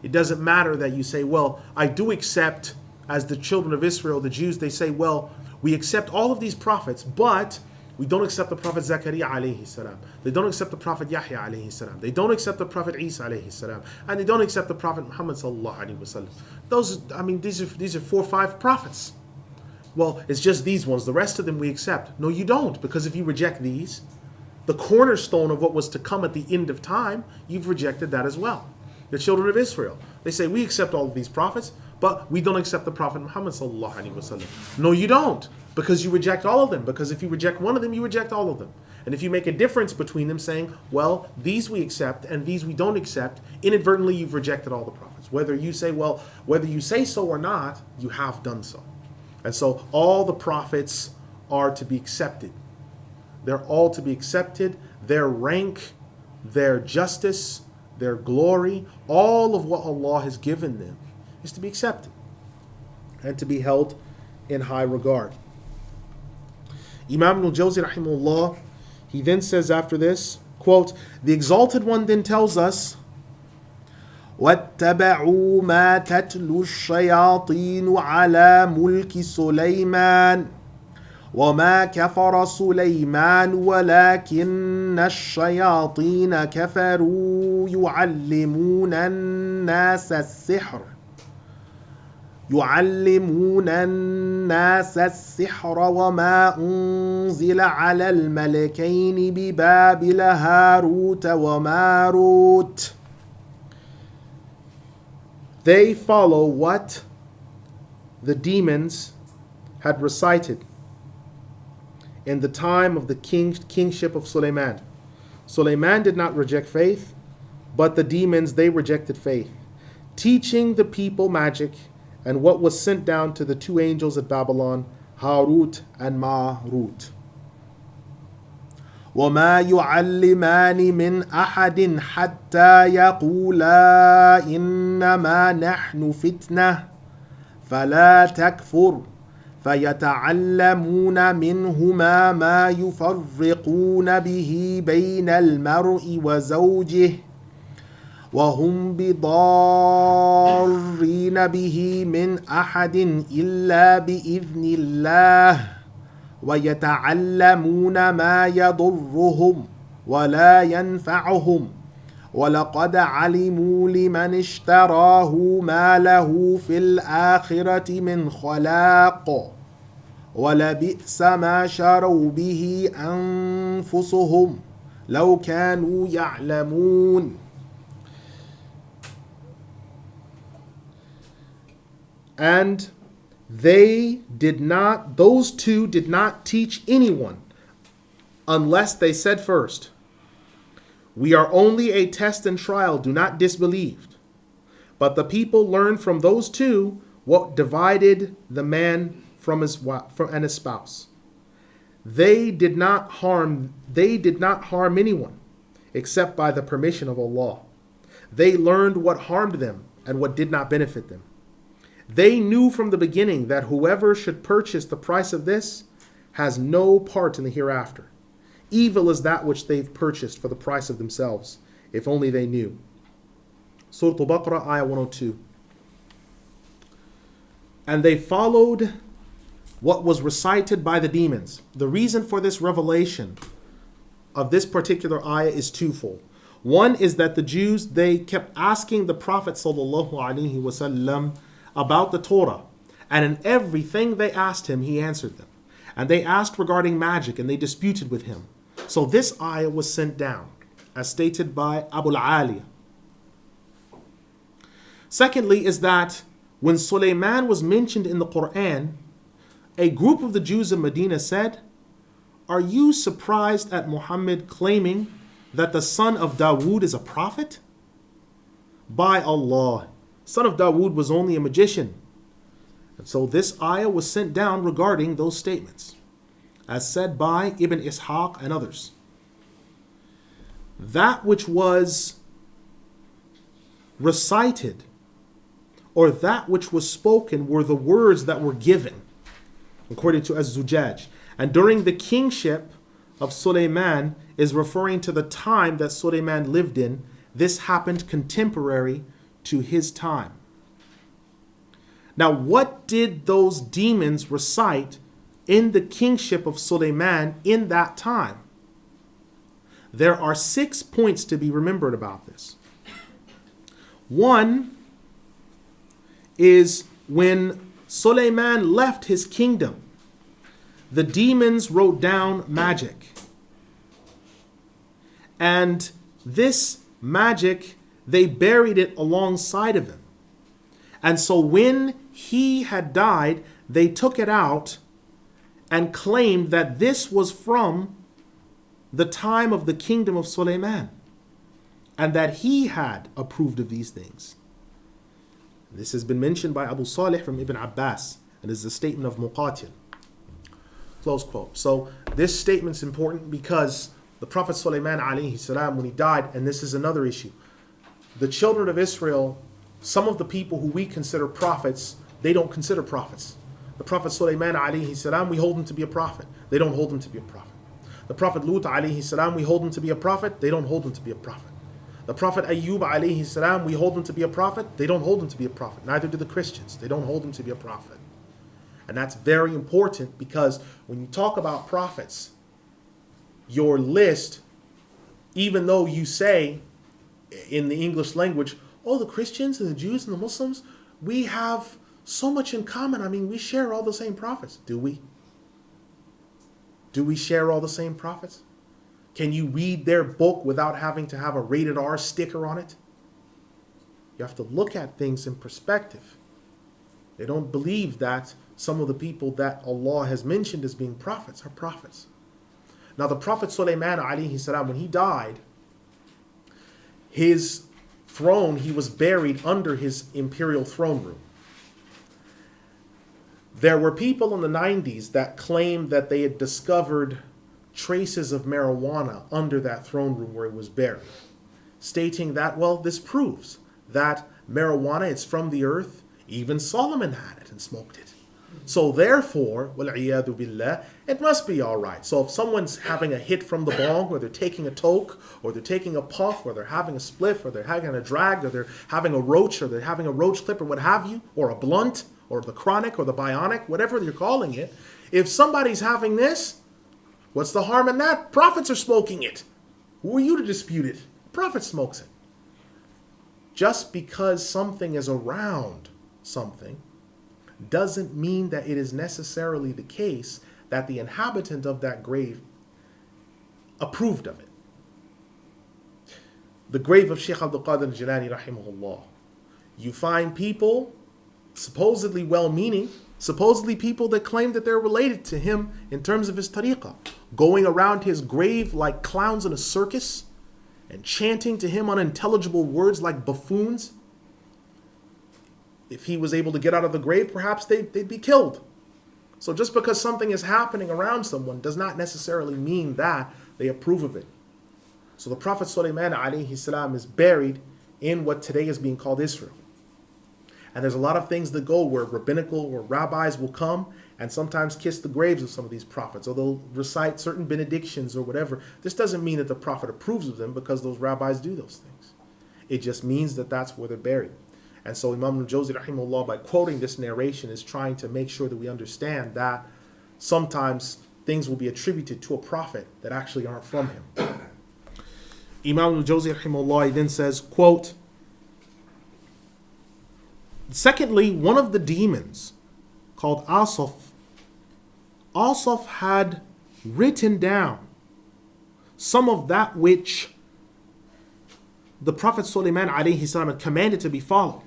It doesn't matter that you say, well, I do accept, as the children of Israel, the Jews, they say, well, we accept all of these prophets, but we don't accept the Prophet Zakaria alayhi salam. They don't accept the Prophet Yahya alayhi salam. They don't accept the Prophet Isa alayhi salam. And they don't accept the Prophet Muhammad sallallahu alayhi wasallam. These are 4 or 5 prophets. Well, it's just these ones. The rest of them we accept. No, you don't, because if you reject these, the cornerstone of what was to come at the end of time, you've rejected that as well. The children of Israel, they say, we accept all of these prophets, but we don't accept the Prophet Muhammad sallallahu alaihi wasallam. No, you don't, because you reject all of them. Because if you reject one of them, you reject all of them. And if you make a difference between them, saying, well, these we accept and these we don't accept, inadvertently you've rejected all the prophets. Whether you say, well, whether you say so or not, you have done so. And so all the prophets are to be accepted. They're all to be accepted. Their rank, their justice, their glory, all of what Allah has given them is to be accepted and to be held in high regard. Imam Ibn Al-Jawzi rahimahullah, he then says after this, quote, the Exalted One then tells us, وَاتَّبَعُوا مَا تَتْلُو الشَّيَاطِينُ عَلَى مُلْكِ سُلَيْمَانَ وَمَا كَفَرَ سُلَيْمَانُ وَلَكِنَّ الشَّيَاطِينَ كَفَرُوا يُعَلِّمُونَ النَّاسَ السِّحْرَ وَمَا أُنزِلَ عَلَى الْمَلَكَيْنِ بِبَابِلَ هَارُوتَ وَمَارُوتَ. They follow what the demons had recited in the time of the kingship of Suleiman. Suleiman did not reject faith, but the demons, they rejected faith, teaching the people magic and what was sent down to the 2 angels at Babylon, Harut and Marut. وَمَا يُعَلِّمَانِ مِنْ أَحَدٍ حَتَّى يَقُولَا إِنَّمَا نَحْنُ فِتْنَةٌ فَلَا تَكْفُرْ فَيَتَعَلَّمُونَ مِنْهُمَا مَا يُفَرِّقُونَ بِهِ بَيْنَ الْمَرْءِ وَزَوْجِهِ وَهُمْ بِضَارِّينَ بِهِ مِنْ أَحَدٍ إِلَّا بِإِذْنِ اللَّهِ وَيَتَعَلَّمُونَ مَا يَضُرُّهُمْ وَلَا يَنْفَعُهُمْ وَلَقَدْ عَلِمُوا لِمَنِ اشْتَرَاهُ مَا لَهُ فِي الْآخِرَةِ مِنْ خَلَاقٍ وَلَبِئْسَ مَا شَرَوْا بِهِ أَنفُسُهُمْ لَوْ كَانُوا يَعْلَمُونَ. And those 2 did not teach anyone unless they said first, we are only a test and trial, do not disbelieve. But the people learned from those 2 what divided the man from his wife and his spouse. They did not harm anyone except by the permission of Allah. They learned what harmed them and what did not benefit them. They knew from the beginning that whoever should purchase the price of this has no part in the hereafter. Evil is that which they've purchased for the price of themselves, if only they knew. Surat Al-Baqarah, Ayat 102. And they followed what was recited by the demons. The reason for this revelation of this particular ayah is twofold. One is that the Jews, they kept asking the Prophet ﷺ about the Torah. And in everything they asked him, he answered them. And they asked regarding magic, and they disputed with him. So this ayah was sent down, as stated by Abu al-Aliya. Secondly is that when Suleiman was mentioned in the Qur'an, a group of the Jews of Medina said, are you surprised at Muhammad claiming that the son of Dawood is a prophet? By Allah, son of Dawood was only a magician. And so this ayah was sent down regarding those statements, as said by Ibn Ishaq and others. That which was recited or that which was spoken were the words that were given, according to Az-Zujaj. And during the kingship of Suleiman is referring to the time that Suleiman lived in. This happened contemporary to his time. Now, what did those demons recite in the kingship of Suleiman in that time? There are 6 points to be remembered about this. One is when Suleiman left his kingdom, the demons wrote down magic. And this magic, they buried it alongside of him. And so when he had died, they took it out and claimed that this was from the time of the kingdom of Suleiman, and that he had approved of these things. This has been mentioned by Abu Salih from Ibn Abbas, and is the statement of Muqatil. Close quote. So this statement's important because the Prophet Suleiman alayhi salam, when he died, and this is another issue, the children of Israel, some of the people who we consider prophets, they don't consider prophets. The Prophet Suleiman alayhi salam, we hold him to be a prophet. They don't hold him to be a prophet. The Prophet Lut alayhi salam, we hold him to be a prophet. They don't hold him to be a prophet. The Prophet Ayyub alayhi salam, we hold him to be a prophet. They don't hold him to be a prophet. Neither do the Christians. They don't hold him to be a prophet. And that's very important because when you talk about prophets, your list, even though you say in the English language, oh, the Christians and the Jews and the Muslims, we have so much in common. I mean, we share all the same prophets. Do we? Do we share all the same prophets? Can you read their book without having to have a rated R sticker on it? You have to look at things in perspective. They don't believe that some of the people that Allah has mentioned as being prophets are prophets. Now the Prophet Suleiman alayhi salam, when he died, his throne, he was buried under his imperial throne room. There were people in the 90s that claimed that they had discovered traces of marijuana under that throne room where it was buried, stating that, well, this proves that marijuana is from the earth. Even Solomon had it and smoked it. So therefore, wal-'iyadu billah, it must be all right. So if someone's having a hit from the bong, or they're taking a toke, or they're taking a puff, or they're having a spliff, or they're having a drag, or they're having a roach, or they're having a roach clip, or what have you, or a blunt, or the chronic, or the bionic, whatever you're calling it, if somebody's having this, what's the harm in that? Prophets are smoking it. Who are you to dispute it? The Prophet smokes it. Just because something is around something doesn't mean that it is necessarily the case that the inhabitant of that grave approved of it. The grave of Sheikh Abdul Qadir Al-Jilani rahimahullah, you find people supposedly well-meaning, supposedly people that claim that they're related to him in terms of his tariqah, going around his grave like clowns in a circus and chanting to him unintelligible words like buffoons. If he was able to get out of the grave, perhaps they'd be killed. So just because something is happening around someone does not necessarily mean that they approve of it. So the Prophet Suleiman alayhi salam is buried in what today is being called Israel. And there's a lot of things that go where rabbinical or rabbis will come and sometimes kiss the graves of some of these prophets, or they'll recite certain benedictions or whatever. This doesn't mean that the Prophet approves of them because those rabbis do those things. It just means that that's where they're buried. And so Imam Al-Jawzi rahimahullah, by quoting this narration, is trying to make sure that we understand that sometimes things will be attributed to a prophet that actually aren't from him. Imam Al-Jawzi rahimahullah then says, quote, secondly, one of the demons called Asaf had written down some of that which the Prophet Suleiman alayhi salam had commanded to be followed.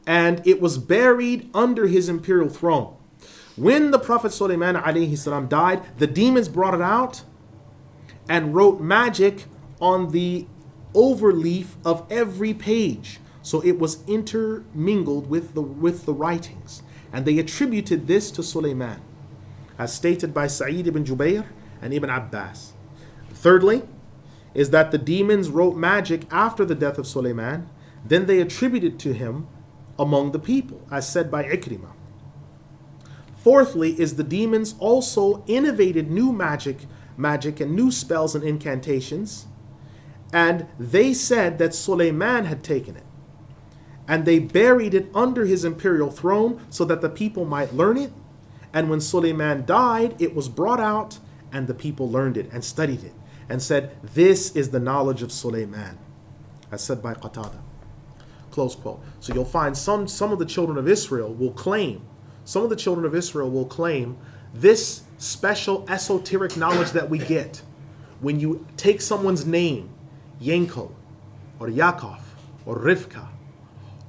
And it was buried under his imperial throne. When the Prophet Suleiman alayhi salam died, the demons brought it out and wrote magic on the overleaf of every page. So it was intermingled with the writings. And they attributed this to Suleiman, as stated by Sa'id ibn Jubayr and Ibn Abbas. Thirdly, is that the demons wrote magic after the death of Suleiman. Then they attributed to him among the people, as said by Ikrimah. Fourthly, is the demons also innovated new magic and new spells and incantations, and they said that Suleiman had taken it. And they buried it under his imperial throne so that the people might learn it. And when Suleiman died, it was brought out and the people learned it and studied it and said, this is the knowledge of Suleiman, as said by Qatada. Close quote. So you'll find some of the children of Israel will claim, this special esoteric knowledge that we get when you take someone's name, Yanko, or Yaakov, or Rivka,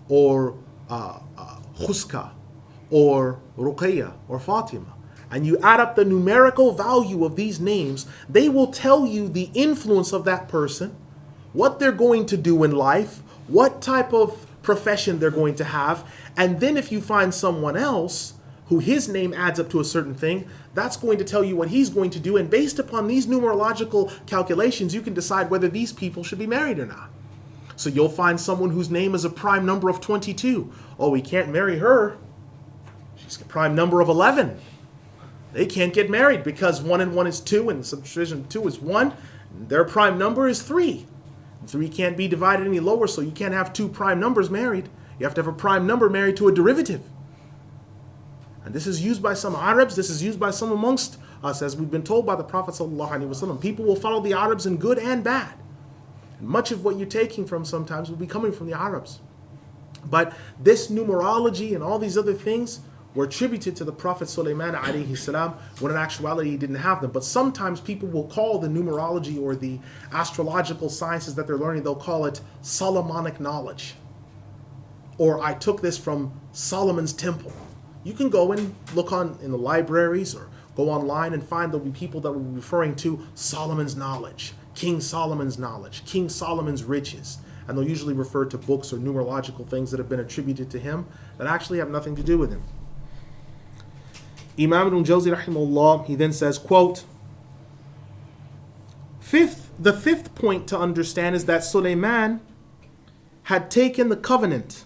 or Khuska, or Ruqayya, or Fatima, and you add up the numerical value of these names, they will tell you the influence of that person, what they're going to do in life, what type of profession they're going to have. And then if you find someone else who his name adds up to a certain thing, that's going to tell you what he's going to do. And based upon these numerological calculations, you can decide whether these people should be married or not. So you'll find someone whose name is a prime number of 22. Oh, we can't marry her. She's a prime number of 11. They can't get married because 1 and 1 is 2 and subtraction 2 is 1. Their prime number is 3. 3 can't be divided any lower, so you can't have 2 prime numbers married. You have to have a prime number married to a derivative. And this is used by some Arabs, this is used by some amongst us, as we've been told by the Prophet ﷺ. People will follow the Arabs in good and bad. And much of what you're taking from sometimes will be coming from the Arabs. But this numerology and all these other things were attributed to the Prophet Suleiman alayhi salam, when in actuality he didn't have them. But sometimes people will call the numerology or the astrological sciences that they're learning, they'll call it Solomonic knowledge. Or I took this from Solomon's temple. You can go and look in the libraries or go online and find there'll be people that will be referring to Solomon's knowledge, King Solomon's knowledge, King Solomon's riches. And they'll usually refer to books or numerological things that have been attributed to him that actually have nothing to do with him. Imam Ibn Al-Jawzi rahimahullah, he then says, quote, the fifth point to understand is that Suleiman had taken the covenant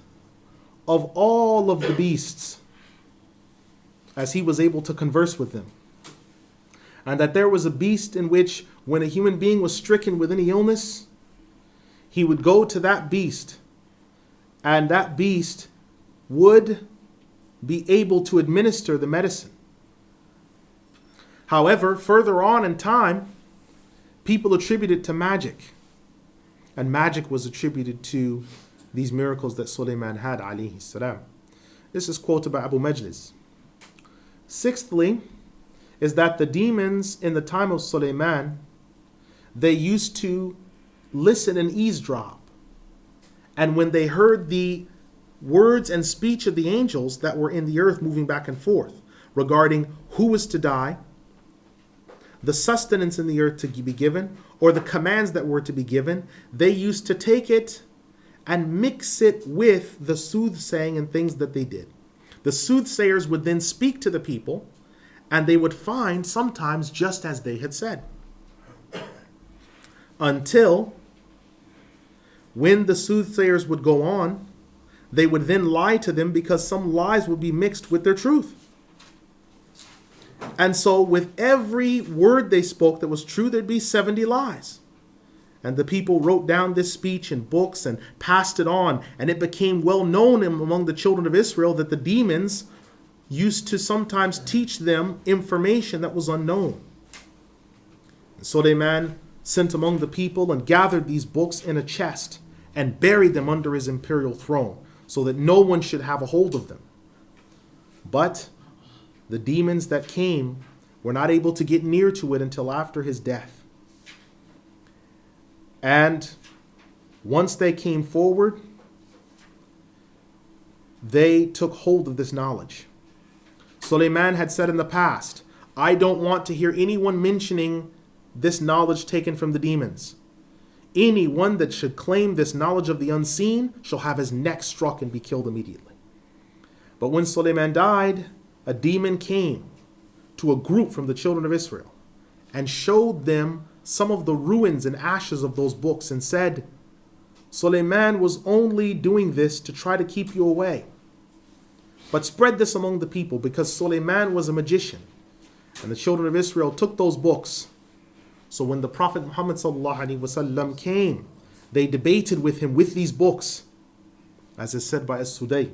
of all of the beasts as he was able to converse with them. And that there was a beast in which when a human being was stricken with any illness, he would go to that beast and that beast would be able to administer the medicine. However, further on in time, people attributed it to magic. And magic was attributed to these miracles that Suleiman had, alayhi salam. This is quoted by Abu Majlis. Sixthly, is that the demons in the time of Suleiman, they used to listen and eavesdrop. And when they heard the words and speech of the angels that were in the earth moving back and forth regarding who was to die, the sustenance in the earth to be given, or the commands that were to be given, they used to take it and mix it with the soothsaying and things that they did. The soothsayers would then speak to the people, and they would find sometimes just as they had said. Until when the soothsayers would go on, they would then lie to them because some lies would be mixed with their truth. And so with every word they spoke that was true, there'd be 70 lies. And the people wrote down this speech in books and passed it on. And it became well known among the children of Israel that the demons used to sometimes teach them information that was unknown. And Suleiman sent among the people and gathered these books in a chest and buried them under his imperial throne so that no one should have a hold of them. But the demons that came were not able to get near to it until after his death. And once they came forward, they took hold of this knowledge. Suleiman had said in the past, I don't want to hear anyone mentioning this knowledge taken from the demons. Anyone that should claim this knowledge of the unseen shall have his neck struck and be killed immediately. But when Suleiman died, a demon came to a group from the children of Israel and showed them some of the ruins and ashes of those books and said, Suleiman was only doing this to try to keep you away. But spread this among the people because Suleiman was a magician. And the children of Israel took those books. So when the Prophet Muhammad ﷺ came, they debated with him with these books. as is said by As-Sudai.